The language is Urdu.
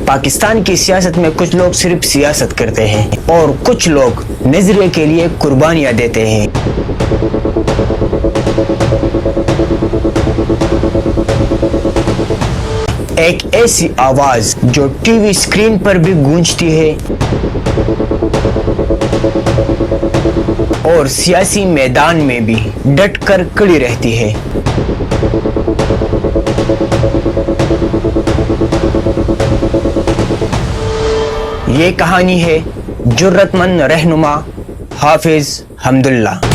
پاکستان کی سیاست میں کچھ لوگ صرف سیاست کرتے ہیں اور کچھ لوگ نظریے کے لیے قربانیاں دیتے ہیں۔ ایک ایسی آواز جو ٹی وی اسکرین پر بھی گونجتی ہے اور سیاسی میدان میں بھی ڈٹ کر کھڑی رہتی ہے۔ یہ کہانی ہے جرأت مند رہنما حافظ حمداللہ۔